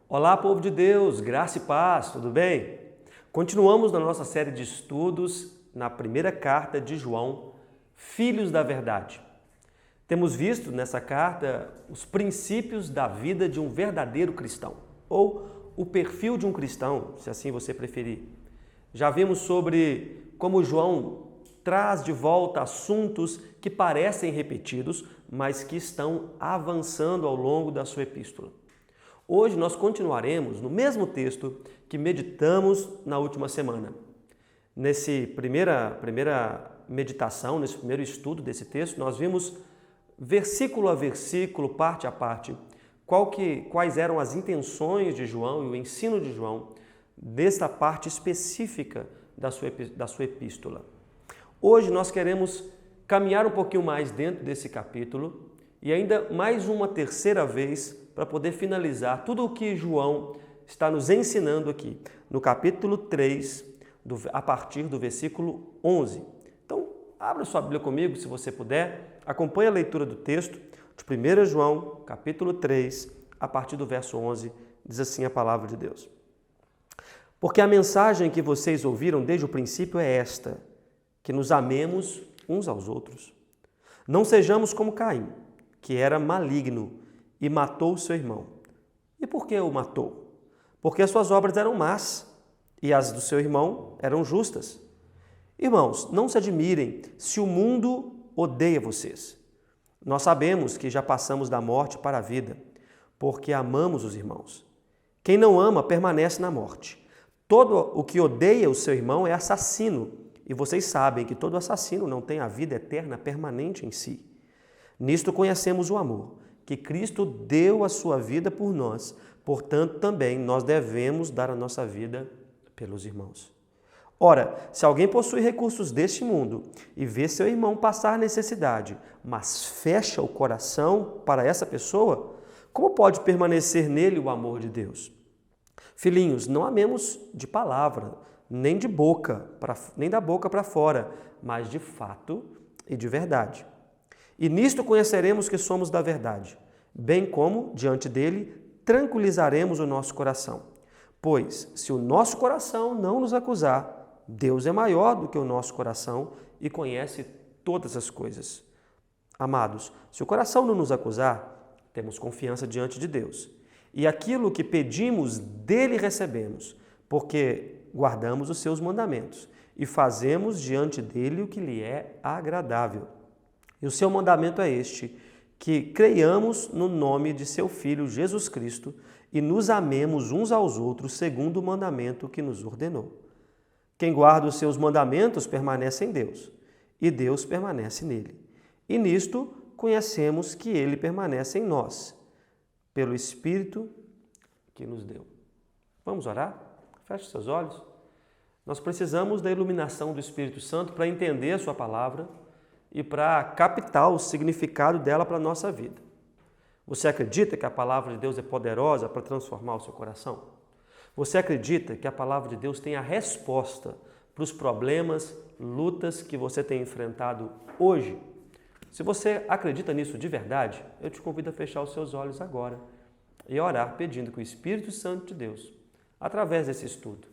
Olá, povo de Deus, graça e paz, tudo bem? Continuamos na nossa série de estudos na primeira carta de João, Filhos da Verdade. Temos visto nessa carta os princípios da vida de um verdadeiro cristão, ou o perfil de um cristão, se assim você preferir. Já vimos sobre como João traz de volta assuntos que parecem repetidos, mas que estão avançando ao longo da sua epístola. Hoje nós continuaremos no mesmo texto que meditamos na última semana. Nessa primeira meditação, nesse primeiro estudo desse texto, nós vimos versículo a versículo, parte a parte, quais eram as intenções de João e o ensino de João desta parte específica da sua epístola. Hoje nós queremos caminhar um pouquinho mais dentro desse capítulo e ainda mais uma terceira vez para poder finalizar tudo o que João está nos ensinando aqui, no capítulo 3, a partir do versículo 11. Então, abra sua Bíblia comigo, se você puder, acompanhe a leitura do texto de 1 João, capítulo 3, a partir do verso 11, diz assim a palavra de Deus. Porque a mensagem que vocês ouviram desde o princípio é esta, que nos amemos uns aos outros. Não sejamos como Caim, que era maligno, e matou seu irmão. E por que o matou? Porque as suas obras eram más e as do seu irmão eram justas. Irmãos, não se admirem se o mundo odeia vocês. Nós sabemos que já passamos da morte para a vida, porque amamos os irmãos. Quem não ama permanece na morte. Todo o que odeia o seu irmão é assassino, e vocês sabem que todo assassino não tem a vida eterna permanente em si. Nisto conhecemos o amor, que Cristo deu a sua vida por nós, portanto também nós devemos dar a nossa vida pelos irmãos. Ora, se alguém possui recursos deste mundo e vê seu irmão passar necessidade, mas fecha o coração para essa pessoa, como pode permanecer nele o amor de Deus? Filhinhos, não amemos de palavra, nem da boca para fora, mas de fato e de verdade. E nisto conheceremos que somos da verdade, bem como, diante dele, tranquilizaremos o nosso coração. Pois, se o nosso coração não nos acusar, Deus é maior do que o nosso coração e conhece todas as coisas. Amados, se o coração não nos acusar, temos confiança diante de Deus. E aquilo que pedimos, dele recebemos, porque guardamos os seus mandamentos e fazemos diante dele o que lhe é agradável. E o seu mandamento é este, que creiamos no nome de seu Filho Jesus Cristo e nos amemos uns aos outros segundo o mandamento que nos ordenou. Quem guarda os seus mandamentos permanece em Deus, e Deus permanece nele. E nisto conhecemos que ele permanece em nós, pelo Espírito que nos deu. Vamos orar? Feche seus olhos. Nós precisamos da iluminação do Espírito Santo para entender a sua palavra e para captar o significado dela para a nossa vida. Você acredita que a palavra de Deus é poderosa para transformar o seu coração? Você acredita que a palavra de Deus tem a resposta para os problemas, lutas que você tem enfrentado hoje? Se você acredita nisso de verdade, eu te convido a fechar os seus olhos agora e orar pedindo que o Espírito Santo de Deus, através desse estudo,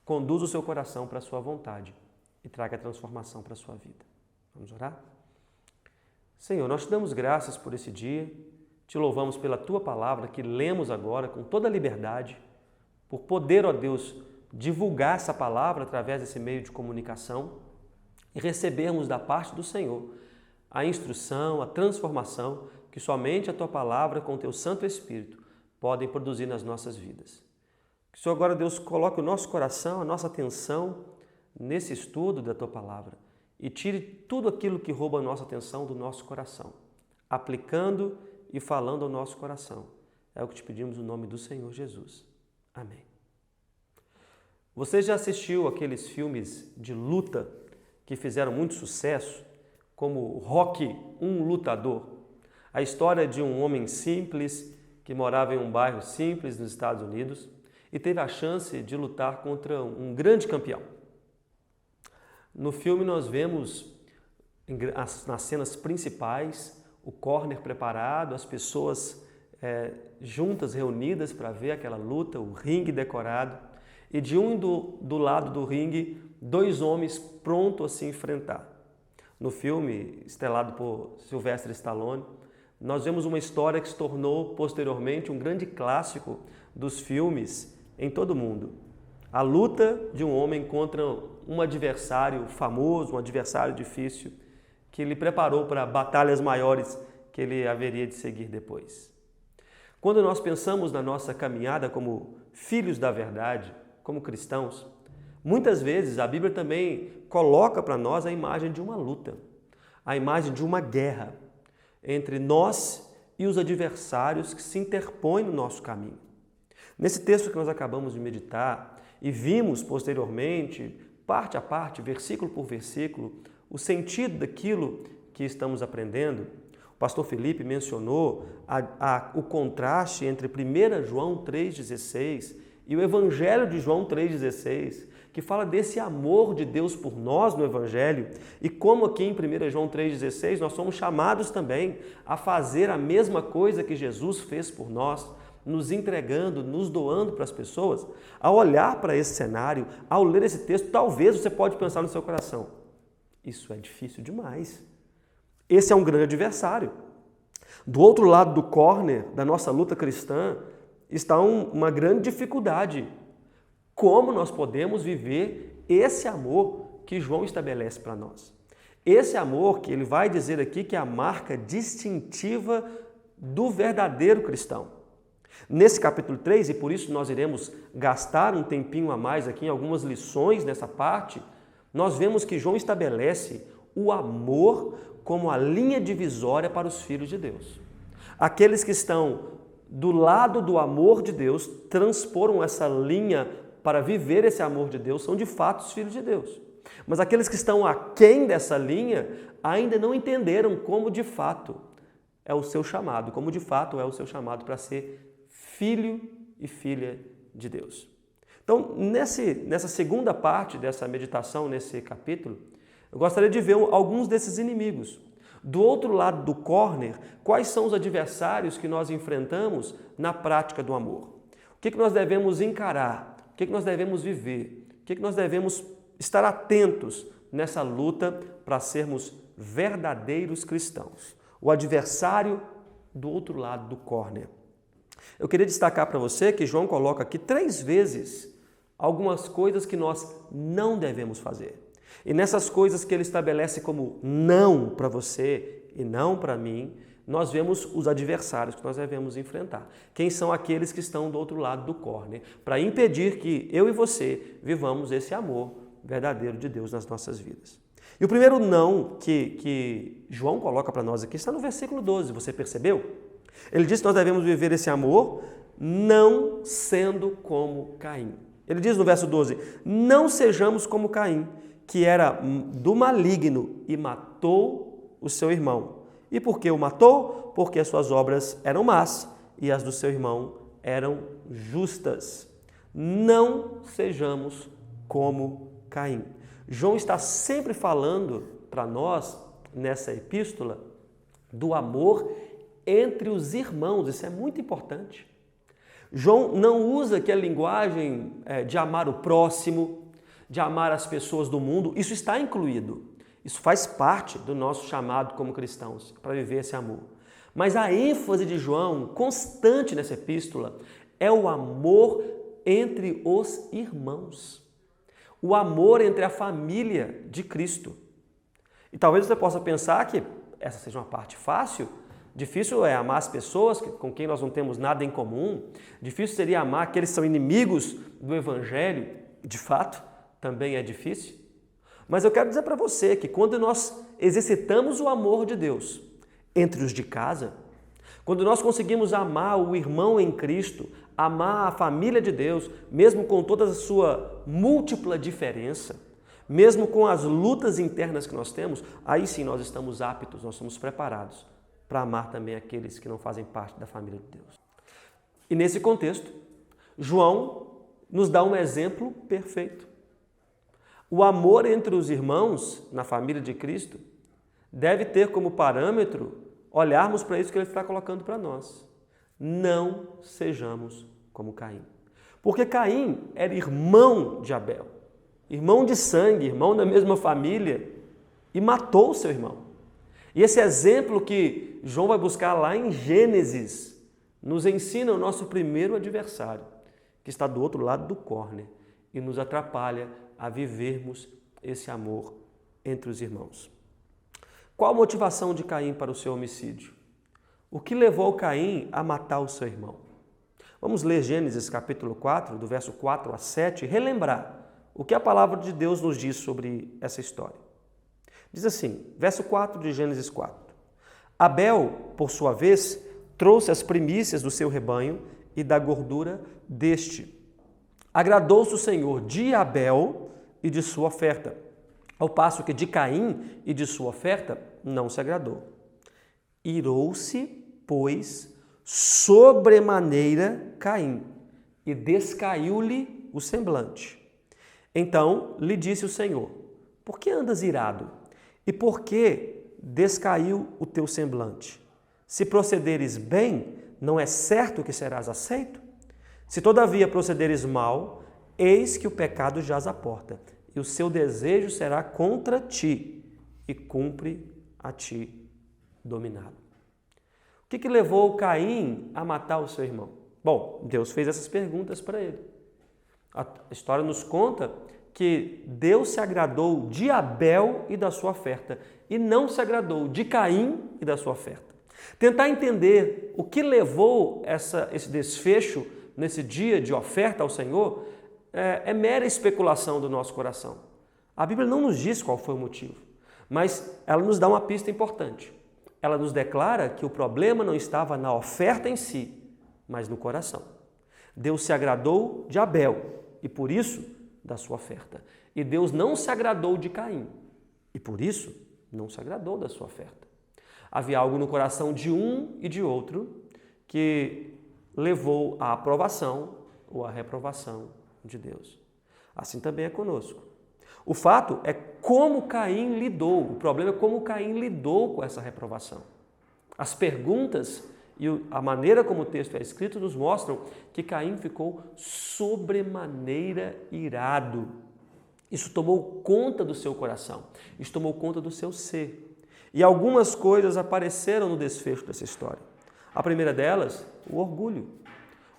conduza o seu coração para a sua vontade e traga a transformação para a sua vida. Vamos orar? Senhor, nós te damos graças por esse dia, te louvamos pela tua palavra que lemos agora com toda a liberdade, por poder, ó Deus, divulgar essa palavra através desse meio de comunicação e recebermos da parte do Senhor a instrução, a transformação que somente a tua palavra com o teu Santo Espírito podem produzir nas nossas vidas. Que o Senhor agora, Deus, coloque o nosso coração, a nossa atenção nesse estudo da tua palavra e tire tudo aquilo que rouba a nossa atenção do nosso coração, aplicando e falando ao nosso coração. É o que te pedimos no nome do Senhor Jesus. Amém. Você já assistiu aqueles filmes de luta que fizeram muito sucesso, como Rocky, um lutador? A história de um homem simples que morava em um bairro simples nos Estados Unidos e teve a chance de lutar contra um grande campeão. No filme nós vemos nas cenas principais o corner preparado, as pessoas juntas, reunidas para ver aquela luta, o ringue decorado, e de do lado do ringue, dois homens prontos a se enfrentar. No filme, estrelado por Sylvester Stallone, nós vemos uma história que se tornou posteriormente um grande clássico dos filmes em todo o mundo. A luta de um homem contra um adversário famoso, um adversário difícil, que lhe preparou para batalhas maiores que ele haveria de seguir depois. Quando nós pensamos na nossa caminhada como filhos da verdade, como cristãos, muitas vezes a Bíblia também coloca para nós a imagem de uma luta, a imagem de uma guerra entre nós e os adversários que se interpõem no nosso caminho. Nesse texto que nós acabamos de meditar e vimos posteriormente, parte a parte, versículo por versículo, o sentido daquilo que estamos aprendendo, o pastor Felipe mencionou o contraste entre 1 João 3,16 e o Evangelho de João 3,16, que fala desse amor de Deus por nós no Evangelho e como aqui em 1 João 3,16 nós somos chamados também a fazer a mesma coisa que Jesus fez por nós, nos entregando, nos doando para as pessoas. Ao olhar para esse cenário, ao ler esse texto, talvez você pode pensar no seu coração: isso é difícil demais. Esse é um grande adversário. Do outro lado do corner da nossa luta cristã está uma grande dificuldade. Como nós podemos viver esse amor que João estabelece para nós? Esse amor que ele vai dizer aqui que é a marca distintiva do verdadeiro cristão. Nesse capítulo 3, e por isso nós iremos gastar um tempinho a mais aqui em algumas lições nessa parte, nós vemos que João estabelece o amor como a linha divisória para os filhos de Deus. Aqueles que estão do lado do amor de Deus, transporam essa linha para viver esse amor de Deus, são de fato os filhos de Deus. Mas aqueles que estão aquém dessa linha ainda não entenderam como de fato é o seu chamado, como de fato é o seu chamado para ser filho e filha de Deus. Então, nessa segunda parte dessa meditação, nesse capítulo, eu gostaria de ver alguns desses inimigos. Do outro lado do corner, quais são os adversários que nós enfrentamos na prática do amor? O que nós devemos encarar? O que nós devemos viver? O que nós devemos estar atentos nessa luta para sermos verdadeiros cristãos? O adversário do outro lado do corner. Eu queria destacar para você que João coloca aqui 3 vezes algumas coisas que nós não devemos fazer. E nessas coisas que ele estabelece como não para você e não para mim, nós vemos os adversários que nós devemos enfrentar. Quem são aqueles que estão do outro lado do corner, para impedir que eu e você vivamos esse amor verdadeiro de Deus nas nossas vidas. E o primeiro não que João coloca para nós aqui está no versículo 12, você percebeu? Ele diz que nós devemos viver esse amor não sendo como Caim. Ele diz no verso 12, não sejamos como Caim, que era do maligno e matou o seu irmão. E por que o matou? Porque as suas obras eram más e as do seu irmão eram justas. Não sejamos como Caim. João está sempre falando para nós, nessa epístola, do amor entre os irmãos. Isso é muito importante. João não usa aqui a linguagem de amar o próximo, de amar as pessoas do mundo. Isso está incluído. Isso faz parte do nosso chamado como cristãos, para viver esse amor. Mas a ênfase de João, constante nessa epístola, é o amor entre os irmãos. O amor entre a família de Cristo. E talvez você possa pensar que essa seja uma parte fácil. Difícil é amar as pessoas com quem nós não temos nada em comum. Difícil seria amar aqueles que são inimigos do Evangelho. De fato, também é difícil. Mas eu quero dizer para você que quando nós exercitamos o amor de Deus entre os de casa, quando nós conseguimos amar o irmão em Cristo, amar a família de Deus, mesmo com toda a sua múltipla diferença, mesmo com as lutas internas que nós temos, aí sim nós estamos aptos, nós somos preparados para amar também aqueles que não fazem parte da família de Deus. E nesse contexto, João nos dá um exemplo perfeito. O amor entre os irmãos na família de Cristo deve ter como parâmetro olharmos para isso que ele está colocando para nós. Não sejamos como Caim. Porque Caim era irmão de Abel, irmão de sangue, irmão da mesma família, e matou o seu irmão. E esse exemplo que João vai buscar lá em Gênesis nos ensina o nosso primeiro adversário, que está do outro lado do córner e nos atrapalha a vivermos esse amor entre os irmãos. Qual a motivação de Caim para o seu homicídio? O que levou Caim a matar o seu irmão? Vamos ler Gênesis capítulo 4, do verso 4 a 7, e relembrar o que a palavra de Deus nos diz sobre essa história. Diz assim, verso 4 de Gênesis 4. Abel, por sua vez, trouxe as primícias do seu rebanho e da gordura deste. Agradou-se o Senhor de Abel e de sua oferta, ao passo que de Caim e de sua oferta não se agradou. Irou-se, pois, sobremaneira Caim, e descaiu-lhe o semblante. Então lhe disse o Senhor, por que andas irado? E por que descaiu o teu semblante? Se procederes bem, não é certo que serás aceito? Se todavia procederes mal, eis que o pecado jaz à porta, e o seu desejo será contra ti, e cumpre a ti dominado. O que levou Caim a matar o seu irmão? Bom, Deus fez essas perguntas para ele. A história nos conta que Deus se agradou de Abel e da sua oferta, e não se agradou de Caim e da sua oferta. Tentar entender o que levou esse desfecho nesse dia de oferta ao Senhor é mera especulação do nosso coração. A Bíblia não nos diz qual foi o motivo, mas ela nos dá uma pista importante. Ela nos declara que o problema não estava na oferta em si, mas no coração. Deus se agradou de Abel e, por isso, da sua oferta. E Deus não se agradou de Caim e, por isso, não se agradou da sua oferta. Havia algo no coração de um e de outro que levou à aprovação ou à reprovação de Deus. Assim também é conosco. O fato é como Caim lidou, o problema é como Caim lidou com essa reprovação. As perguntas e a maneira como o texto é escrito nos mostram que Caim ficou sobremaneira irado. Isso tomou conta do seu coração, isso tomou conta do seu ser. E algumas coisas apareceram no desfecho dessa história. A primeira delas, o orgulho.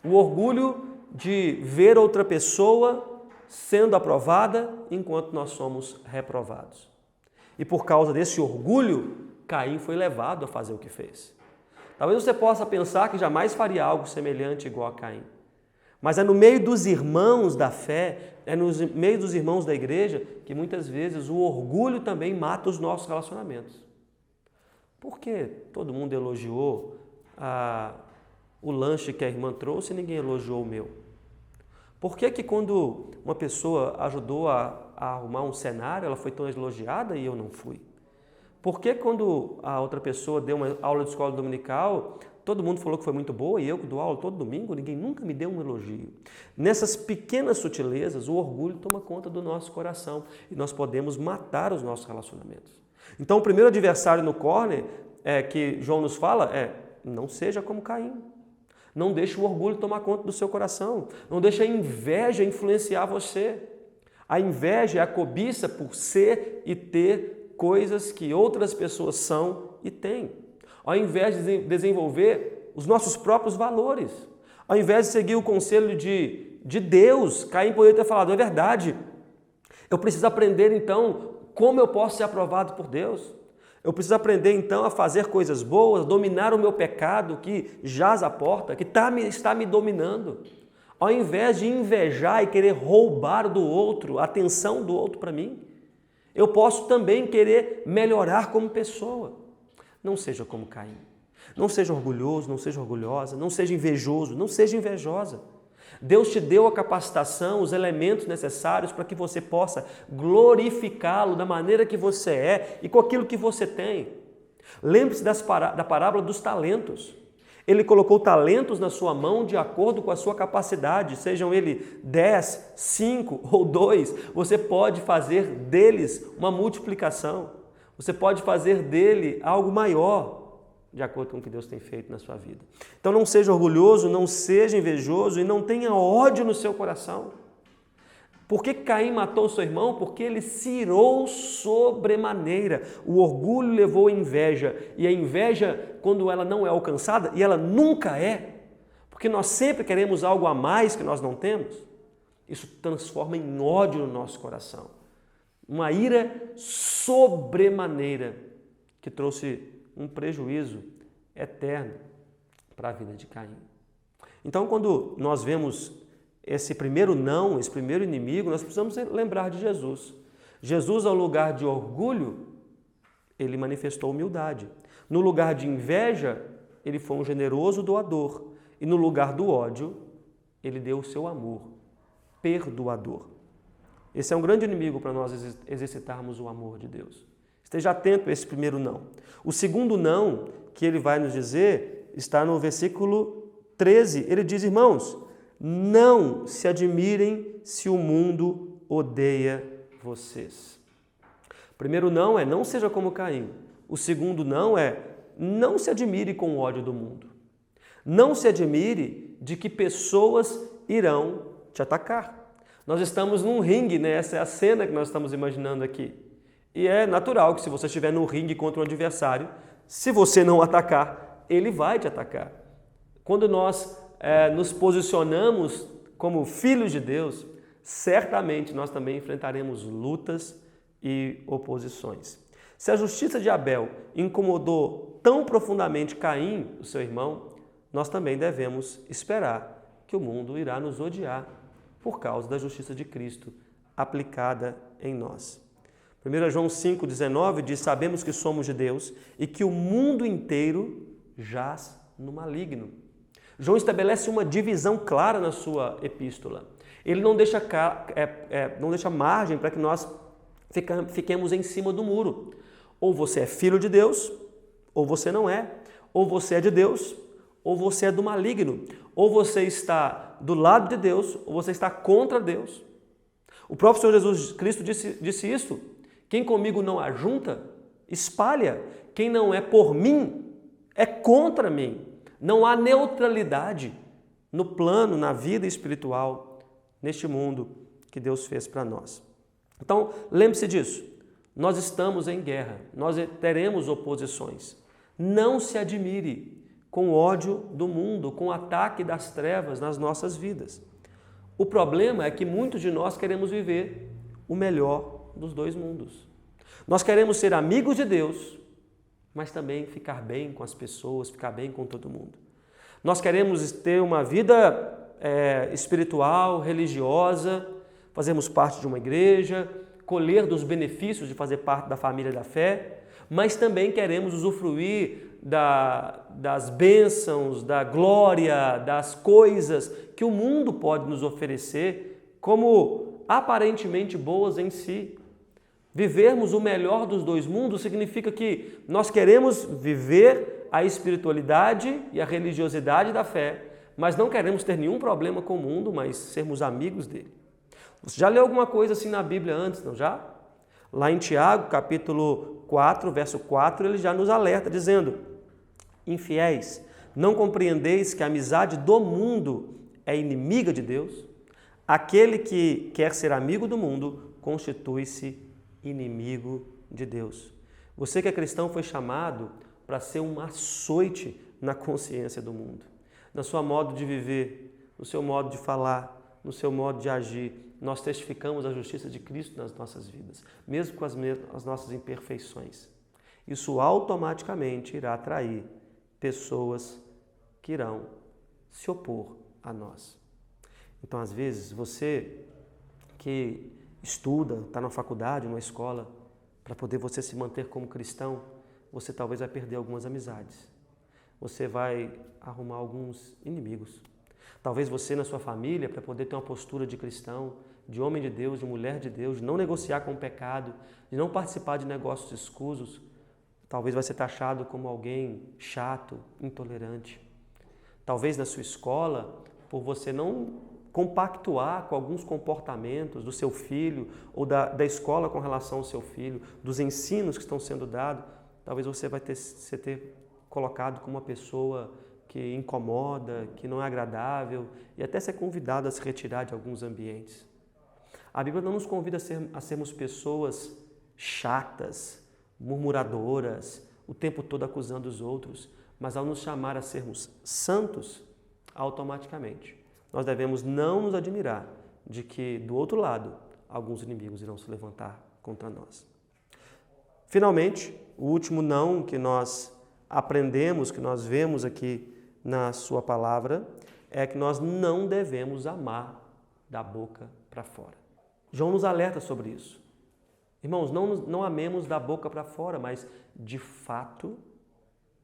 O orgulho de ver outra pessoa sendo aprovada enquanto nós somos reprovados. E por causa desse orgulho, Caim foi levado a fazer o que fez. Talvez você possa pensar que jamais faria algo semelhante igual a Caim. Mas é no meio dos irmãos da fé, é no meio dos irmãos da igreja que muitas vezes o orgulho também mata os nossos relacionamentos. Por que todo mundo elogiou o lanche que a irmã trouxe e ninguém elogiou o meu? Por que quando uma pessoa ajudou a arrumar um cenário, ela foi tão elogiada e eu não fui? Por que quando a outra pessoa deu uma aula de escola dominical, todo mundo falou que foi muito boa e eu que dou aula todo domingo, ninguém nunca me deu um elogio? Nessas pequenas sutilezas, o orgulho toma conta do nosso coração e nós podemos matar os nossos relacionamentos. Então, o primeiro adversário no córner que João nos fala é: não seja como Caim. Não deixe o orgulho tomar conta do seu coração. Não deixe a inveja influenciar você. A inveja é a cobiça por ser e ter coisas que outras pessoas são e têm. Ao invés de desenvolver os nossos próprios valores. Ao invés de seguir o conselho de Deus, Caim poderia ter falado: é verdade. Eu preciso aprender então como eu posso ser aprovado por Deus. Eu preciso aprender então a fazer coisas boas, dominar o meu pecado que jaz à porta, que está me dominando. Ao invés de invejar e querer roubar do outro, a atenção do outro para mim, eu posso também querer melhorar como pessoa. Não seja como Caim. Não seja orgulhoso, não seja orgulhosa, não seja invejoso, não seja invejosa. Deus te deu a capacitação, os elementos necessários para que você possa glorificá-lo da maneira que você é e com aquilo que você tem. Lembre-se da parábola dos talentos. Ele colocou talentos na sua mão de acordo com a sua capacidade, sejam ele 10, 5 ou 2, você pode fazer deles uma multiplicação. Você pode fazer dele algo maior, de acordo com o que Deus tem feito na sua vida. Então não seja orgulhoso, não seja invejoso e não tenha ódio no seu coração. Por que Caim matou seu irmão? Porque ele se irou sobremaneira. O orgulho levou a inveja. E a inveja, quando ela não é alcançada, e ela nunca é, porque nós sempre queremos algo a mais que nós não temos, isso transforma em ódio no nosso coração. Uma ira sobremaneira que trouxe um prejuízo eterno para a vida de Caim. Então, quando nós vemos esse primeiro não, esse primeiro inimigo, nós precisamos lembrar de Jesus. Jesus, ao lugar de orgulho, ele manifestou humildade. No lugar de inveja, ele foi um generoso doador. E no lugar do ódio, ele deu o seu amor, perdoador. Esse é um grande inimigo para nós exercitarmos o amor de Deus. Esteja atento a esse primeiro não. O segundo não que ele vai nos dizer está no versículo 13. Ele diz, irmãos, não se admirem se o mundo odeia vocês. O primeiro não é não seja como Caim. O segundo não é não se admire com o ódio do mundo. Não se admire de que pessoas irão te atacar. Nós estamos num ringue, né? Essa é a cena que nós estamos imaginando aqui. E é natural que se você estiver num ringue contra um adversário, se você não atacar, ele vai te atacar. Quando nós nos posicionamos como filhos de Deus, certamente nós também enfrentaremos lutas e oposições. Se a justiça de Abel incomodou tão profundamente Caim, o seu irmão, nós também devemos esperar que o mundo irá nos odiar por causa da justiça de Cristo aplicada em nós. 1 João 5,19 diz, sabemos que somos de Deus e que o mundo inteiro jaz no maligno. João estabelece uma divisão clara na sua epístola. Ele não deixa margem para que nós fiquemos em cima do muro. Ou você é filho de Deus, ou você não é. Ou você é de Deus, ou você é do maligno. Ou você está do lado de Deus, ou você está contra Deus. O próprio Senhor Jesus Cristo disse isso. Quem comigo não ajunta, espalha. Quem não é por mim, é contra mim. Não há neutralidade no plano, na vida espiritual, neste mundo que Deus fez para nós. Então, lembre-se disso. Nós estamos em guerra, nós teremos oposições. Não se admire com o ódio do mundo, com o ataque das trevas nas nossas vidas. O problema é que muitos de nós queremos viver o melhor dos dois mundos. Nós queremos ser amigos de Deus, mas também ficar bem com as pessoas, ficar bem com todo mundo. Nós queremos ter uma vida espiritual, religiosa, fazermos parte de uma igreja, colher dos benefícios de fazer parte da família da fé, mas também queremos usufruir das bênçãos, da glória, das coisas que o mundo pode nos oferecer como aparentemente boas em si. Vivermos o melhor dos dois mundos significa que nós queremos viver a espiritualidade e a religiosidade da fé, mas não queremos ter nenhum problema com o mundo, mas sermos amigos dele. Você já leu alguma coisa assim na Bíblia antes, não já? Lá em Tiago, capítulo 4, verso 4, ele já nos alerta, dizendo, infiéis, não compreendeis que a amizade do mundo é inimiga de Deus? Aquele que quer ser amigo do mundo constitui-se inimigo de Deus. Você que é cristão foi chamado para ser um açoite na consciência do mundo. No seu modo de viver, no seu modo de falar, no seu modo de agir, nós testificamos a justiça de Cristo nas nossas vidas, mesmo com as nossas imperfeições. Isso automaticamente irá atrair pessoas que irão se opor a nós. Então, às vezes, você que estuda, está na faculdade, numa escola, para poder você se manter como cristão, você talvez vai perder algumas amizades. Você vai arrumar alguns inimigos. Talvez você na sua família, para poder ter uma postura de cristão, de homem de Deus, de mulher de Deus, de não negociar com o pecado, de não participar de negócios escusos, talvez vai ser taxado como alguém chato, intolerante. talvez na sua escola, por você não compactuar com alguns comportamentos do seu filho ou da escola com relação ao seu filho, dos ensinos que estão sendo dados, talvez você vai ter colocado como uma pessoa que incomoda, que não é agradável e até ser convidado a se retirar de alguns ambientes. A Bíblia não nos convida a sermos pessoas chatas, murmuradoras, o tempo todo acusando os outros, mas ao nos chamar a sermos santos, automaticamente nós devemos não nos admirar de que, do outro lado, alguns inimigos irão se levantar contra nós. Finalmente, o último não que nós aprendemos, que nós vemos aqui na sua palavra, é que nós não devemos amar da boca para fora. João nos alerta sobre isso. Irmãos, não amemos da boca para fora, mas de fato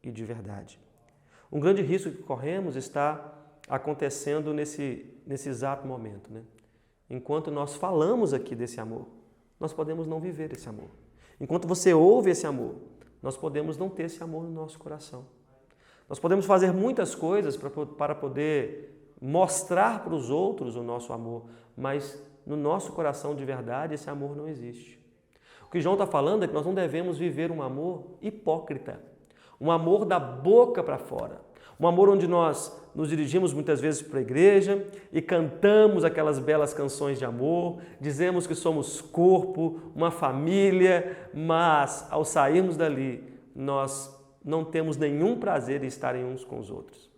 e de verdade. Um grande risco que corremos está acontecendo nesse exato momento, né? Enquanto nós falamos aqui desse amor, nós podemos não viver esse amor. Enquanto você ouve esse amor, nós podemos não ter esse amor no nosso coração. Nós podemos fazer muitas coisas para poder mostrar para os outros o nosso amor, mas no nosso coração de verdade esse amor não existe. O que João está falando é que nós não devemos viver um amor hipócrita, um amor da boca para fora, um amor onde nós nos dirigimos muitas vezes para a igreja e cantamos aquelas belas canções de amor, dizemos que somos corpo, uma família, mas ao sairmos dali nós não temos nenhum prazer em estarem uns com os outros.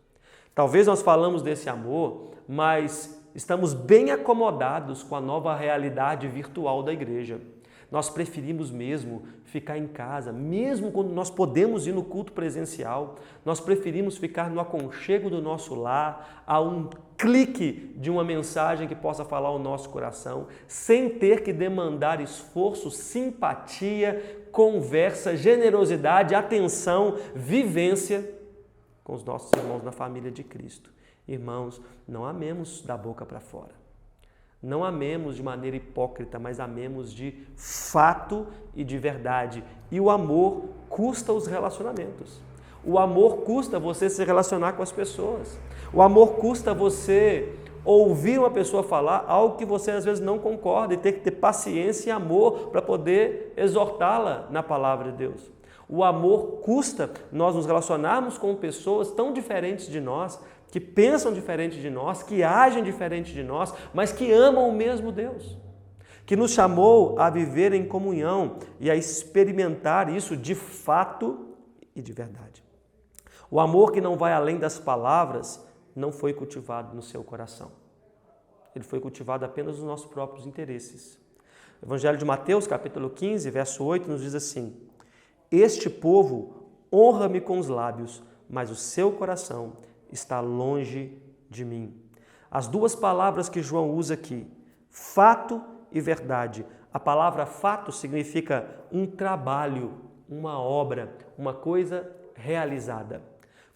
Talvez nós falamos desse amor, mas estamos bem acomodados com a nova realidade virtual da igreja. Nós preferimos mesmo ficar em casa, mesmo quando nós podemos ir no culto presencial, nós preferimos ficar no aconchego do nosso lar, a um clique de uma mensagem que possa falar ao nosso coração, sem ter que demandar esforço, simpatia, conversa, generosidade, atenção, vivência com os nossos irmãos na família de Cristo. Irmãos, não amemos da boca para fora. Não amemos de maneira hipócrita, mas amemos de fato e de verdade. E o amor custa os relacionamentos. O amor custa você se relacionar com as pessoas. O amor custa você ouvir uma pessoa falar algo que você às vezes não concorda e ter que ter paciência e amor para poder exortá-la na palavra de Deus. O amor custa nós nos relacionarmos com pessoas tão diferentes de nós, que pensam diferente de nós, que agem diferente de nós, mas que amam o mesmo Deus, que nos chamou a viver em comunhão e a experimentar isso de fato e de verdade. O amor que não vai além das palavras não foi cultivado no seu coração. Ele foi cultivado apenas nos nossos próprios interesses. O Evangelho de Mateus, capítulo 15, verso 8, nos diz assim: este povo honra-me com os lábios, mas o seu coração está longe de mim. As duas palavras que João usa aqui, fato e verdade. A palavra fato significa um trabalho, uma obra, uma coisa realizada.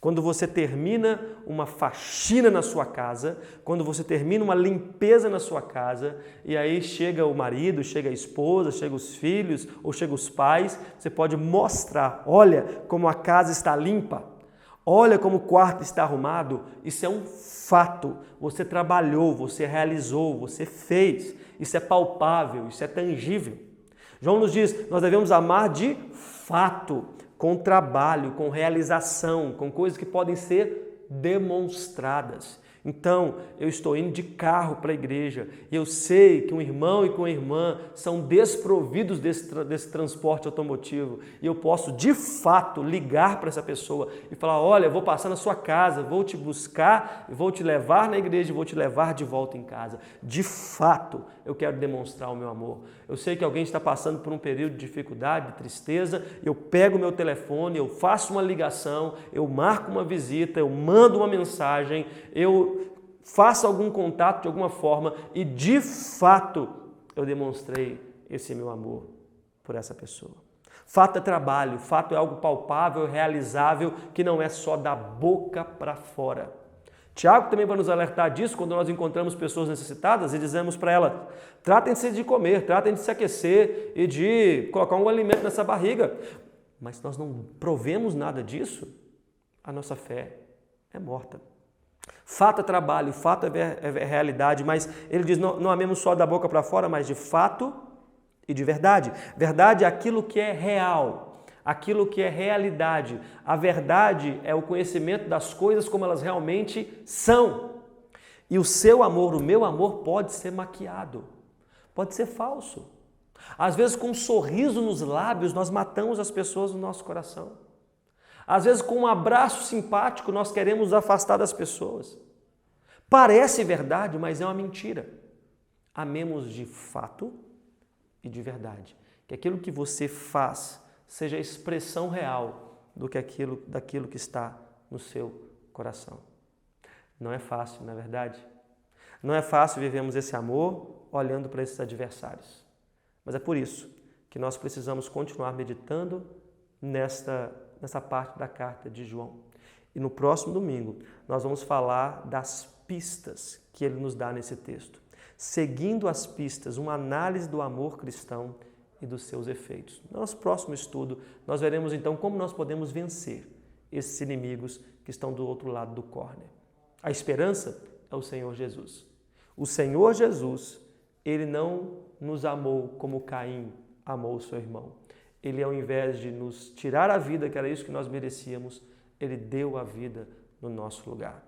Quando você termina uma faxina na sua casa, quando você termina uma limpeza na sua casa, e aí chega o marido, chega a esposa, chega os filhos ou chega os pais, você pode mostrar, olha como a casa está limpa, olha como o quarto está arrumado. Isso é um fato. Você trabalhou, você realizou, você fez. Isso é palpável, isso é tangível. João nos diz, nós devemos amar de fato, com trabalho, com realização, com coisas que podem ser demonstradas. Então, eu estou indo de carro para a igreja e eu sei que um irmão e uma irmã são desprovidos desse transporte automotivo e eu posso, de fato, ligar para essa pessoa e falar, olha, eu vou passar na sua casa, vou te buscar, vou te levar na igreja e vou te levar de volta em casa. De fato, eu quero demonstrar o meu amor. Eu sei que alguém está passando por um período de dificuldade, de tristeza, eu pego o meu telefone, eu faço uma ligação, eu marco uma visita, eu mando uma mensagem, eu faço algum contato de alguma forma e, de fato, eu demonstrei esse meu amor por essa pessoa. Fato é trabalho, fato é algo palpável, realizável, que não é só da boca para fora. Tiago também vai nos alertar disso quando nós encontramos pessoas necessitadas e dizemos para elas, tratem-se de comer, tratem de se aquecer e de colocar um alimento nessa barriga. Mas se nós não provemos nada disso, a nossa fé é morta. Fato é trabalho, fato é realidade, mas ele diz, não amemos só da boca para fora, mas de fato e de verdade. Verdade é aquilo que é real, aquilo que é realidade. A verdade é o conhecimento das coisas como elas realmente são. E o seu amor, o meu amor, pode ser maquiado, pode ser falso. Às vezes, com um sorriso nos lábios, nós matamos as pessoas no nosso coração. Às vezes, com um abraço simpático, nós queremos nos afastar das pessoas. Parece verdade, mas é uma mentira. Amemos de fato e de verdade. Que aquilo que você faz seja a expressão real daquilo que está no seu coração. Não é fácil, não é verdade? Não é fácil vivermos esse amor olhando para esses adversários. Mas é por isso que nós precisamos continuar meditando nessa parte da carta de João. E no próximo domingo nós vamos falar das pistas que ele nos dá nesse texto. Seguindo as pistas, uma análise do amor cristão e dos seus efeitos. No nosso próximo estudo, nós veremos então como nós podemos vencer esses inimigos que estão do outro lado do córner. A esperança é o Senhor Jesus. O Senhor Jesus, ele não nos amou como Caim amou o seu irmão. Ele, ao invés de nos tirar a vida, que era isso que nós merecíamos, ele deu a vida no nosso lugar.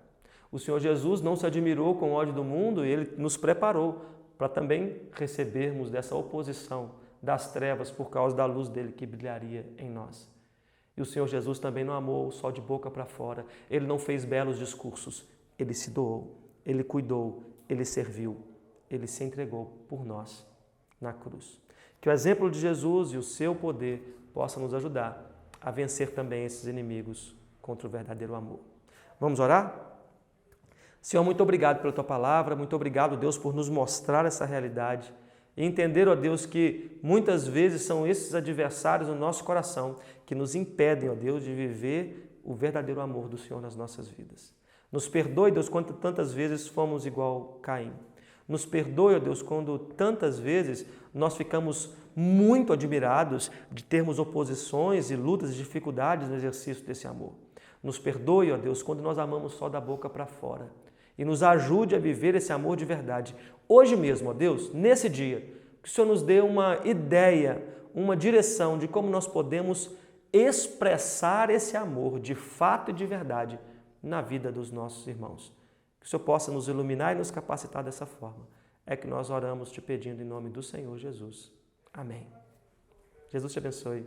O Senhor Jesus não se admirou com o ódio do mundo e ele nos preparou para também recebermos dessa oposição das trevas por causa da luz dele que brilharia em nós. E o Senhor Jesus também não amou só de boca para fora. Ele não fez belos discursos. Ele se doou, ele cuidou, ele serviu, ele se entregou por nós na cruz. Que o exemplo de Jesus e o seu poder possam nos ajudar a vencer também esses inimigos contra o verdadeiro amor. Vamos orar? Senhor, muito obrigado pela Tua palavra, muito obrigado, Deus, por nos mostrar essa realidade e entender, ó Deus, que muitas vezes são esses adversários no nosso coração que nos impedem, ó Deus, de viver o verdadeiro amor do Senhor nas nossas vidas. Nos perdoe, Deus, quando tantas vezes fomos igual Caim. Nos perdoe, ó Deus, quando tantas vezes nós ficamos muito admirados de termos oposições e lutas e dificuldades no exercício desse amor. Nos perdoe, ó Deus, quando nós amamos só da boca para fora. E nos ajude a viver esse amor de verdade. Hoje mesmo, ó Deus, nesse dia, que o Senhor nos dê uma ideia, uma direção de como nós podemos expressar esse amor de fato e de verdade na vida dos nossos irmãos. Que o Senhor possa nos iluminar e nos capacitar dessa forma. É que nós oramos te pedindo em nome do Senhor Jesus. Amém. Jesus te abençoe.